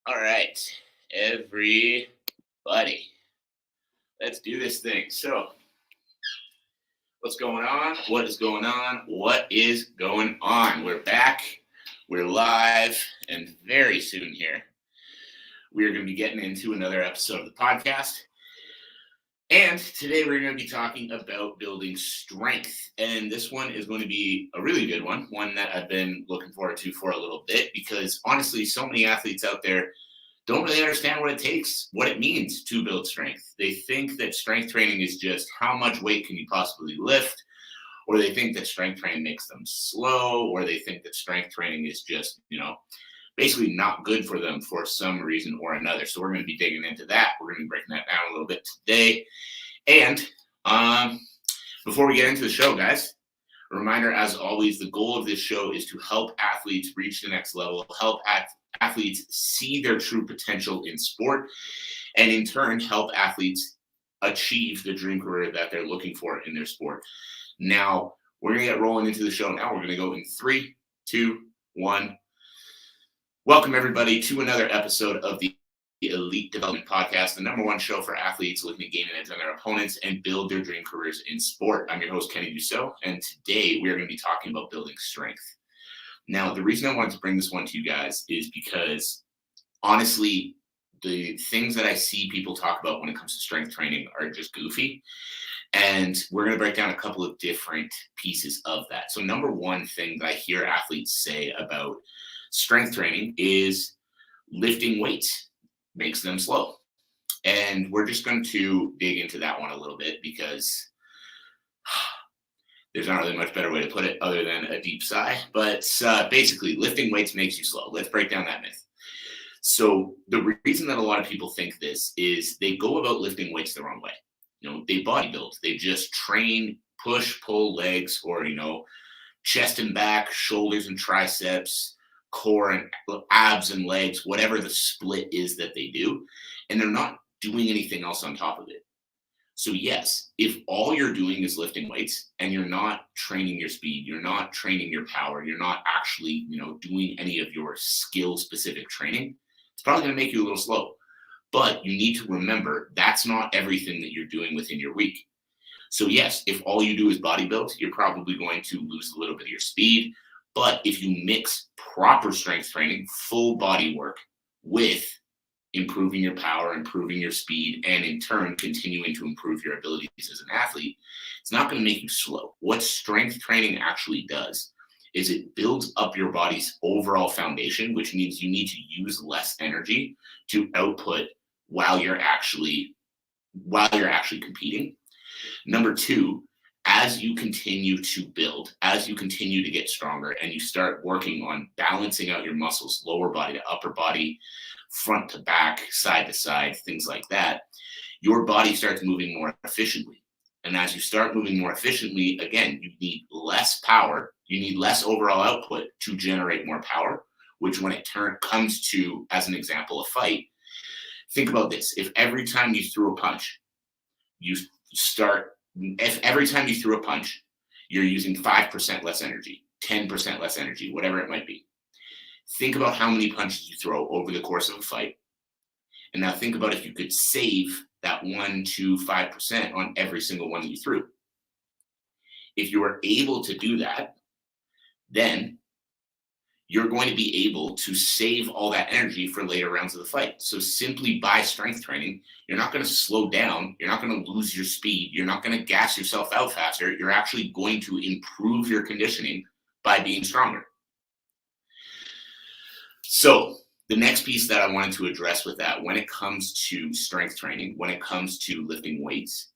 All right, everybody, let's do this thing. So, what's going on? What is going on? What is going on? We're back, we're live, and very soon here, we are going to be getting into another episode of the podcast. And today we're going to be talking about building strength. And this one is going to be a really good one that I've been looking forward to for a little bit, because honestly, so many athletes out there don't really understand what it takes, what it means to build strength. They think that strength training is just how much weight can you possibly lift, or they think that strength training makes them slow, or they think that strength training is just, basically not good for them for some reason or another. So we're going to be digging into that. We're going to be breaking that down a little bit today. And before we get into the show, guys, a reminder, as always, the goal of this show is to help athletes reach the next level, help athletes see their true potential in sport, and in turn, help athletes achieve the dream career that they're looking for in their sport. Now, we're going to get rolling into the show now. We're going to go in 3, 2, 1. Welcome, everybody, to another episode of the Elite Development Podcast, the number one show for athletes looking to gain an edge on their opponents and build their dream careers in sport. I'm your host, Kenny Dusseault, and today we are going to be talking about building strength. Now, the reason I wanted to bring this one to you guys is because, honestly, the things that I see people talk about when it comes to strength training are just goofy. And we're going to break down a couple of different pieces of that. So number one thing that I hear athletes say about strength training is lifting weights makes them slow. And we're just going to dig into that one a little bit, because there's not really much better way to put it other than a deep sigh. But basically, lifting weights makes you slow. Let's break down that myth. So the reason that a lot of people think this is they go about lifting weights the wrong way. They bodybuild. They just train, push, pull legs, or, chest and back, shoulders and triceps, core and abs and legs, whatever the split is that they do. And they're not doing anything else on top of it. So yes, if all you're doing is lifting weights and you're not training your speed, you're not training your power, you're not actually, doing any of your skill specific training, it's probably going to make you a little slow. But you need to remember that's not everything that you're doing within your week. So yes, if all you do is bodybuild, you're probably going to lose a little bit of your speed. But if you mix proper strength training, full body work, with improving your power, improving your speed, and in turn continuing to improve your abilities as an athlete, it's not going to make you slow. What strength training actually does is it builds up your body's overall foundation, which means you need to use less energy to output while you're actually competing. Number two, as you continue to build, as you continue to get stronger, and you start working on balancing out your muscles, lower body to upper body, front to back, side to side, things like that, your body starts moving more efficiently. And as you start moving more efficiently, again, you need less power, you need less overall output to generate more power, which when it comes to, as an example, a fight, think about this. If every time you threw a punch, every time you threw a punch, you're using 5% less energy, 10% less energy, whatever it might be. Think about how many punches you throw over the course of a fight. And now think about if you could save that 1 to 5% on every single one that you threw. If you are able to do that, then you're going to be able to save all that energy for later rounds of the fight. So simply by strength training, you're not going to slow down. You're not going to lose your speed. You're not going to gas yourself out faster. You're actually going to improve your conditioning by being stronger. So the next piece that I wanted to address with that, when it comes to strength training, when it comes to lifting weights,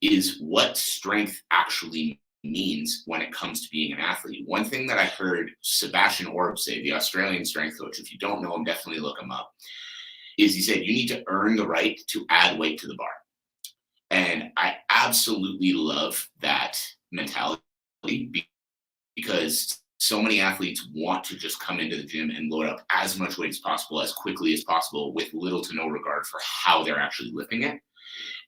is what strength actually means when it comes to being an athlete. One thing that I heard Sebastian Orb say, the Australian strength coach, if you don't know him, definitely look him up, is he said, you need to earn the right to add weight to the bar. And I absolutely love that mentality, because so many athletes want to just come into the gym and load up as much weight as possible, as quickly as possible, with little to no regard for how they're actually lifting it.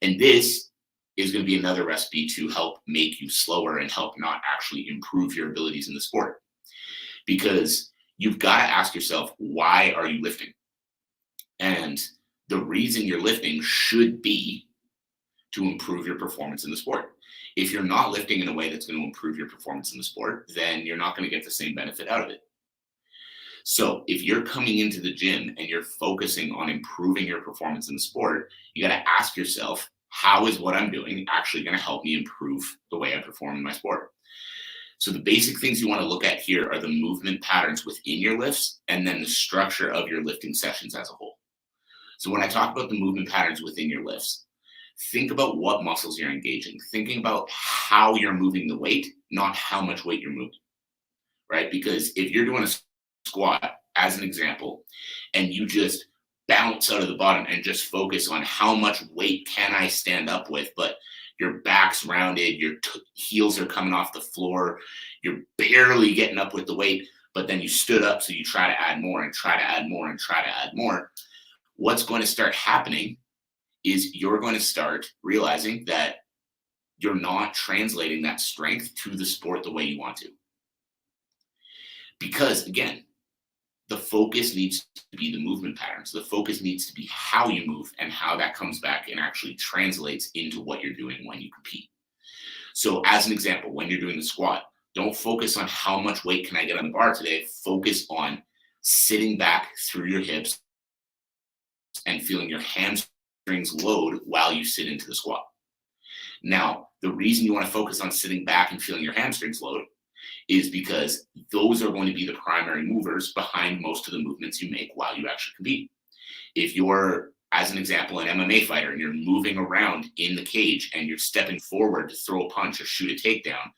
And this is going to be another recipe to help make you slower and help not actually improve your abilities in the sport. Because you've got to ask yourself, why are you lifting? And the reason you're lifting should be to improve your performance in the sport. If you're not lifting in a way that's going to improve your performance in the sport, then you're not going to get the same benefit out of it. So if you're coming into the gym and you're focusing on improving your performance in the sport, you got to ask yourself, how is what I'm doing actually going to help me improve the way I perform in my sport? So the basic things you want to look at here are the movement patterns within your lifts and then the structure of your lifting sessions as a whole. So when I talk about the movement patterns within your lifts, think about what muscles you're engaging. Thinking about how you're moving the weight, not how much weight you're moving, right? Because if you're doing a squat, as an example, and you just bounce out of the bottom and just focus on how much weight can I stand up with, but your back's rounded, your heels are coming off the floor, you're barely getting up with the weight, but then you stood up, so you try to add more and try to add more and try to add more. What's going to start happening is you're going to start realizing that you're not translating that strength to the sport the way you want to. Because again, the focus needs to be the movement patterns. The focus needs to be how you move and how that comes back and actually translates into what you're doing when you compete. So as an example, when you're doing the squat, don't focus on how much weight can I get on the bar today. Focus on sitting back through your hips and feeling your hamstrings load while you sit into the squat. Now, the reason you want to focus on sitting back and feeling your hamstrings load is because those are going to be the primary movers behind most of the movements you make while you actually compete. If you're, as an example, an MMA fighter and you're moving around in the cage and you're stepping forward to throw a punch or shoot a takedown,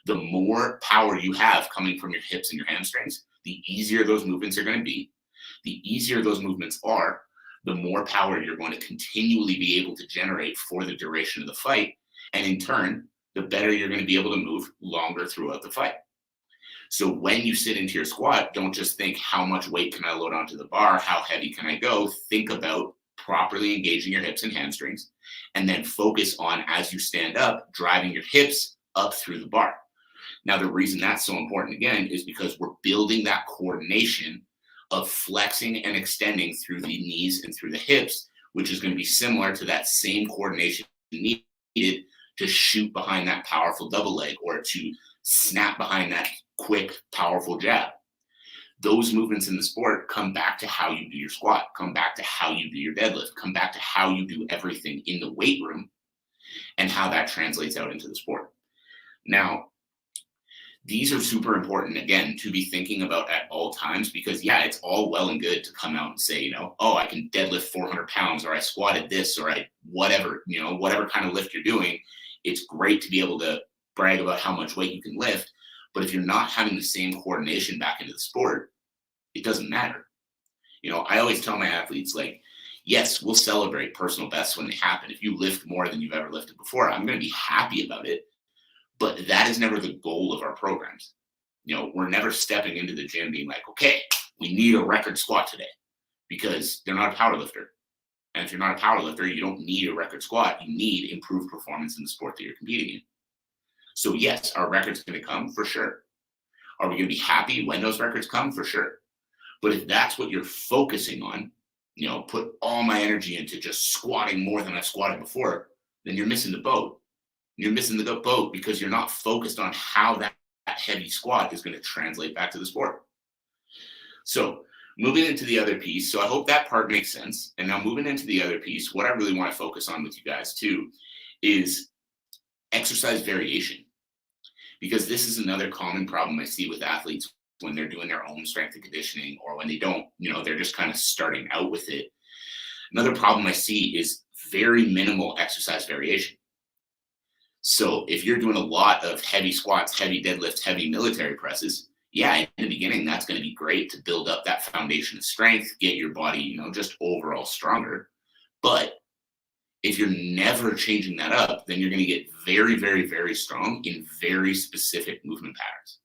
the more power you have coming from your hips and your hamstrings, the easier those movements are going to be. The easier those movements are, the more power you're going to continually be able to generate for the duration of the fight. And in turn, the better you're going to be able to move longer throughout the fight. So when you sit into your squat, don't just think how much weight can I load onto the bar, how heavy can I go? Think about properly engaging your hips and hamstrings, and then focus on, as you stand up, driving your hips up through the bar. Now, the reason that's so important, again, is because we're building that coordination of flexing and extending through the knees and through the hips, which is going to be similar to that same coordination needed to shoot behind that powerful double leg or to snap behind that quick, powerful jab. Those movements in the sport come back to how you do your squat, come back to how you do your deadlift, come back to how you do everything in the weight room and how that translates out into the sport. Now, these are super important, again, to be thinking about at all times, because yeah, it's all well and good to come out and say, oh, I can deadlift 400 pounds, or I squatted this, or I whatever kind of lift you're doing. It's great to be able to brag about how much weight you can lift. But if you're not having the same coordination back into the sport, it doesn't matter. I always tell my athletes, like, yes, we'll celebrate personal bests when they happen. If you lift more than you've ever lifted before, I'm going to be happy about it. But that is never the goal of our programs. We're never stepping into the gym being like, okay, we need a record squat today, because they're not a power lifter. And if you're not a power lifter, you don't need a record squat. You need improved performance in the sport that you're competing in. So yes, our records going to come for sure. Are we going to be happy when those records come? For sure. But if that's what you're focusing on, put all my energy into just squatting more than I've squatted before, then you're missing the boat. You're missing the boat because you're not focused on how that heavy squat is going to translate back to the sport. So moving into the other piece. So I hope that part makes sense. And now moving into the other piece, what I really want to focus on with you guys too is exercise variation. Because this is another common problem I see with athletes when they're doing their own strength and conditioning, or when they don't, they're just kind of starting out with it. Another problem I see is very minimal exercise variation. So if you're doing a lot of heavy squats, heavy deadlifts, heavy military presses, yeah, in the beginning, that's going to be great to build up that foundation of strength, get your body, just overall stronger. But if you're never changing that up, then you're going to get very, very, very strong in very specific movement patterns.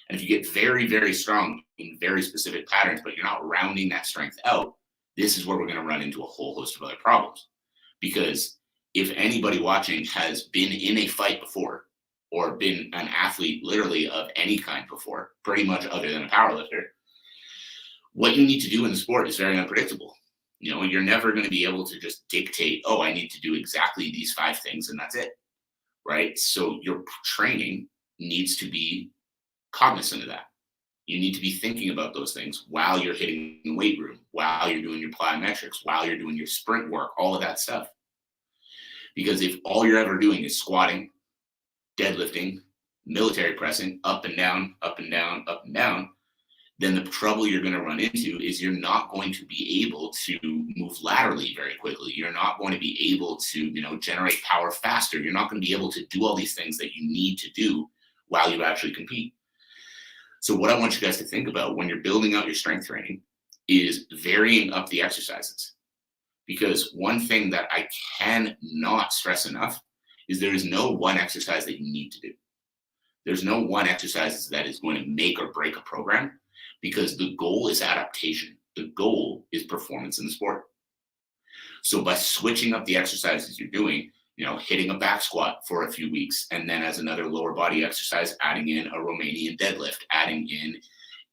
And if you get very, very strong in very specific patterns, but you're not rounding that strength out, this is where we're going to run into a whole host of other problems. Because if anybody watching has been in a fight before, or been an athlete literally of any kind before, pretty much other than a powerlifter, what you need to do in the sport is very unpredictable. You're never going to be able to just dictate, oh, I need to do exactly these 5 things and that's it, right? So your training needs to be cognizant of that. You need to be thinking about those things while you're hitting the weight room, while you're doing your plyometrics, while you're doing your sprint work, all of that stuff. Because if all you're ever doing is squatting, deadlifting, military pressing, up and down, up and down, up and down, then the trouble you're going to run into is you're not going to be able to move laterally very quickly. You're not going to be able to, generate power faster. You're not going to be able to do all these things that you need to do while you actually compete. So what I want you guys to think about when you're building out your strength training is varying up the exercises. Because one thing that I cannot stress enough is there is no one exercise that you need to do. There's no one exercise that is going to make or break a program, because the goal is adaptation. The goal is performance in the sport. So by switching up the exercises you're doing, hitting a back squat for a few weeks, and then as another lower body exercise, adding in a Romanian deadlift, adding in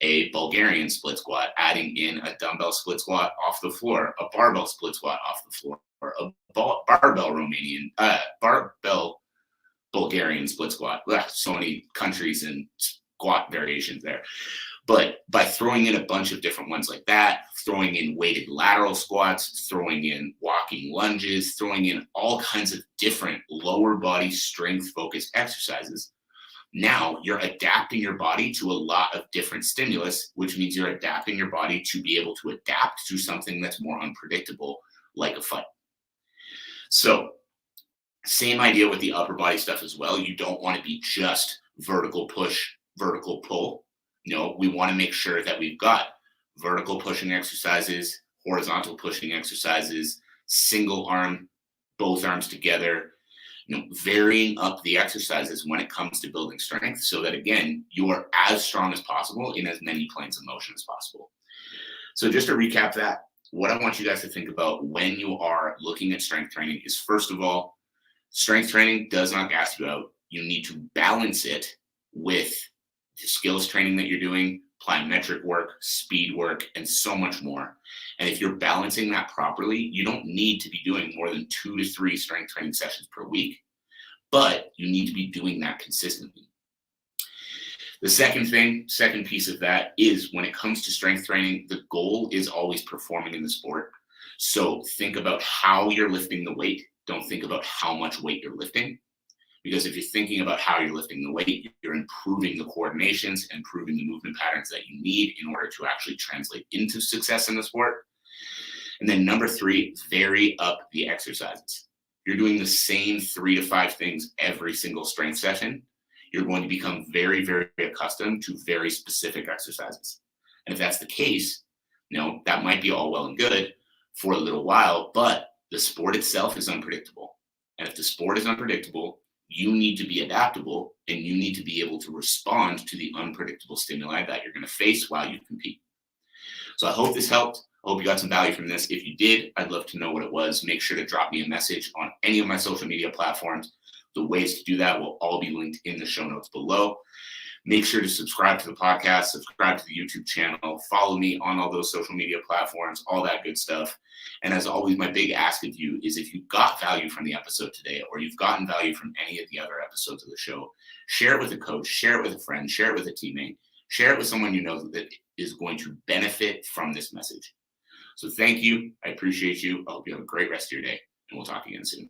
a Bulgarian split squat, adding in a dumbbell split squat off the floor, a barbell split squat off the floor, or a barbell Bulgarian split squat. Ugh, so many countries and squat variations there. But by throwing in a bunch of different ones like that, throwing in weighted lateral squats, throwing in walking lunges, throwing in all kinds of different lower body strength focused exercises, now you're adapting your body to a lot of different stimulus, which means you're adapting your body to be able to adapt to something that's more unpredictable, like a fight. So same idea with the upper body stuff as well. You don't want to be just vertical push, vertical pull. We want to make sure that we've got vertical pushing exercises, horizontal pushing exercises, single arm, both arms together, varying up the exercises when it comes to building strength so that, again, you are as strong as possible in as many planes of motion as possible. So just to recap that, what I want you guys to think about when you are looking at strength training is, first of all, strength training does not gas you out. You need to balance it with the skills training that you're doing, plyometric work, speed work, and so much more. And if you're balancing that properly, you don't need to be doing more than 2 to 3 strength training sessions per week, but you need to be doing that consistently. The second piece of that is, when it comes to strength training, the goal is always performing in the sport. So think about how you're lifting the weight. Don't think about how much weight you're lifting. Because if you're thinking about how you're lifting the weight, you're improving the coordinations, improving the movement patterns that you need in order to actually translate into success in the sport. And then number 3, vary up the exercises. You're doing the same 3 to 5 things every single strength session. You're going to become very, very accustomed to very specific exercises. And if that's the case, that might be all well and good for a little while, but the sport itself is unpredictable. And if the sport is unpredictable, you need to be adaptable, and you need to be able to respond to the unpredictable stimuli that you're going to face while you compete. So I hope this helped. I hope you got some value from this. If you did, I'd love to know what it was. Make sure to drop me a message on any of my social media platforms. The ways to do that will all be linked in the show notes below. Make sure to subscribe to the podcast, subscribe to the YouTube channel, follow me on all those social media platforms, all that good stuff. And as always, my big ask of you is, if you got value from the episode today, or you've gotten value from any of the other episodes of the show, share it with a coach, share it with a friend, share it with a teammate, share it with someone you know that is going to benefit from this message. So thank you. I appreciate you. I hope you have a great rest of your day, and we'll talk again soon.